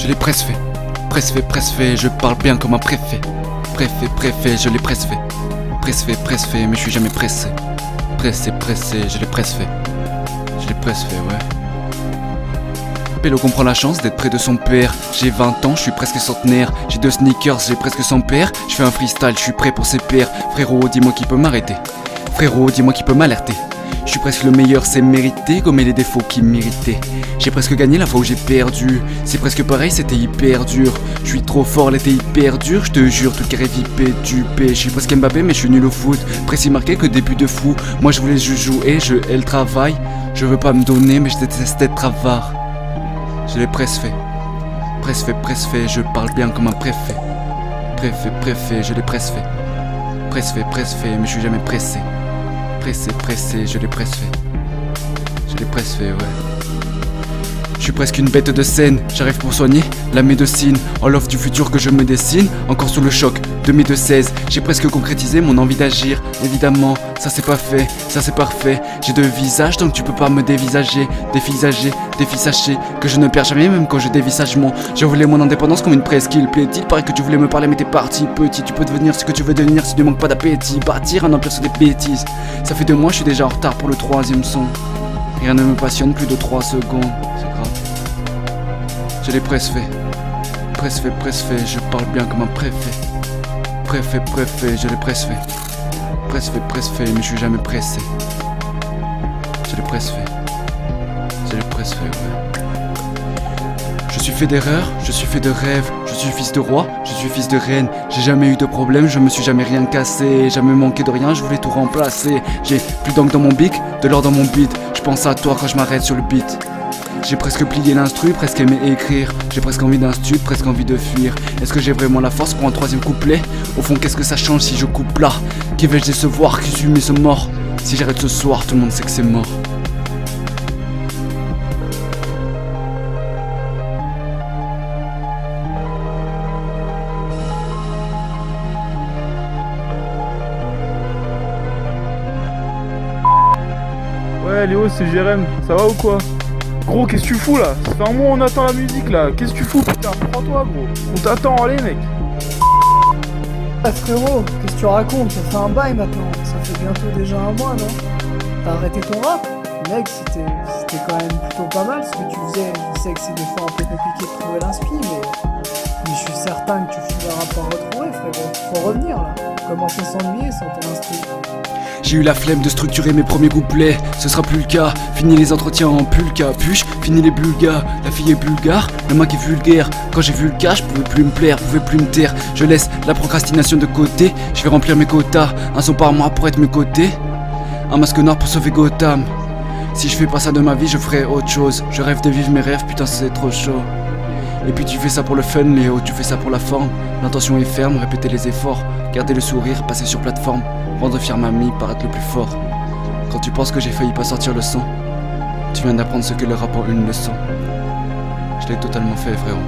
Je l'ai presque fait. Presque fait, je parle bien comme un préfet. Préfet, je l'ai presque fait. Presque fait, mais je suis jamais pressé. Pressé, je l'ai presque fait. Je l'ai presque fait, ouais. Pélo comprend la chance d'être près de son père. J'ai 20 ans, je suis presque centenaire. J'ai 2 sneakers, j'ai presque 100 paires. Je fais un freestyle, je suis prêt pour ses pairs. Frérot, dis-moi qui peut m'arrêter. Frérot, dis-moi qui peut m'alerter. Je suis presque le meilleur, c'est mérité, gommer les défauts qui m'irritaient. J'ai presque gagné la fois où j'ai perdu. C'est presque pareil, c'était hyper dur. Je suis trop fort, elle était hyper dure. Je te jure, tout carré vipé, dupé. Je suis presque Mbappé, mais je suis nul au foot. Précis marqué que début de fou. Moi je voulais juste jouer, je hais le travail. Je veux pas me donner, mais je déteste être avare. Je l'ai presque fait. Presque fait, je parle bien comme un préfet. Préfet, je l'ai presque fait. Presque fait, mais je suis jamais pressé. Pressé, je l'ai presque fait. Je l'ai presque fait, ouais. Je suis presque une bête de scène, j'arrive pour soigner la médecine. En l'offre du futur que je me dessine, encore sous le choc de mes 2-16. J'ai presque concrétisé mon envie d'agir. Évidemment, ça c'est pas fait, ça c'est parfait. J'ai 2 visages, donc tu peux pas me dévisager. Défi sachez que je ne perds jamais, même quand je dévie sagement. Je voulais mon indépendance comme une presqu'île. Plaît-il, paraît que tu voulais me parler, mais t'es parti. Petit, tu peux devenir ce que tu veux devenir si tu ne manques pas d'appétit. Bâtir un empire sur des bêtises. Ça fait 2 mois, je suis déjà en retard pour le 3e son. Rien ne me passionne plus de 3 secondes. C'est grave. Je l'ai presque fait. Presque fait, je parle bien comme un préfet. Préfet, je l'ai presque fait. Presque fait, mais je suis jamais pressé. Je l'ai presque fait. Je l'ai presque fait, ouais. Je suis fait d'erreurs, je suis fait de rêves. Je suis fils de roi, je suis fils de reine. J'ai jamais eu de problème, je me suis jamais rien cassé. Jamais manqué de rien, je voulais tout remplacer. J'ai plus d'encre dans mon bic, de l'or dans mon beat. Je pense à toi quand je m'arrête sur le beat. J'ai presque plié l'instru, presque aimé écrire. J'ai presque envie d'un stud, presque envie de fuir. Est-ce que j'ai vraiment la force pour un 3e couplet? Au fond, qu'est-ce que ça change si je coupe là? Qui vais-je décevoir? Qui suis ce mort? Si j'arrête ce soir, tout le monde sait que c'est mort. Ouais Léo, c'est Jérém, ça va ou quoi? Gros, qu'est-ce que tu fous là? Ça fait un mois on attend la musique là, qu'est-ce que tu fous putain? Prends-toi gros, on t'attend, allez mec. Ah frérot, qu'est-ce que tu racontes? Ça fait un bail maintenant, ça fait bientôt déjà un mois non? T'as arrêté ton rap? Mec, c'était quand même plutôt pas mal ce que tu faisais. Je sais que c'est des fois un peu compliqué de trouver l'inspi, mais je suis certain que tu finiras par retrouver frérot. Faut revenir là, commencer à s'ennuyer sans ton instru. J'ai eu la flemme de structurer mes premiers couplets, ce sera plus le cas. Fini les entretiens en pulka, puche, fini les bulgas. La fille est bulgare, le mec est vulgaire. Quand j'ai vu le cas, je pouvais plus me plaire, pouvais plus me taire. Je laisse la procrastination de côté, je vais remplir mes quotas. Un son par mois pour être mes côtés, un masque noir pour sauver Gotham. Si je fais pas ça de ma vie, je ferai autre chose. Je rêve de vivre mes rêves, putain c'est trop chaud. Et puis tu fais ça pour le fun Léo, tu fais ça pour la forme. L'intention est ferme, répétez les efforts. Gardez le sourire, passer sur plateforme. Rendre fier mamie, paraître le plus fort. Quand tu penses que j'ai failli pas sortir le son, tu viens d'apprendre ce qu'est le rap en une leçon. Je l'ai totalement fait frérot.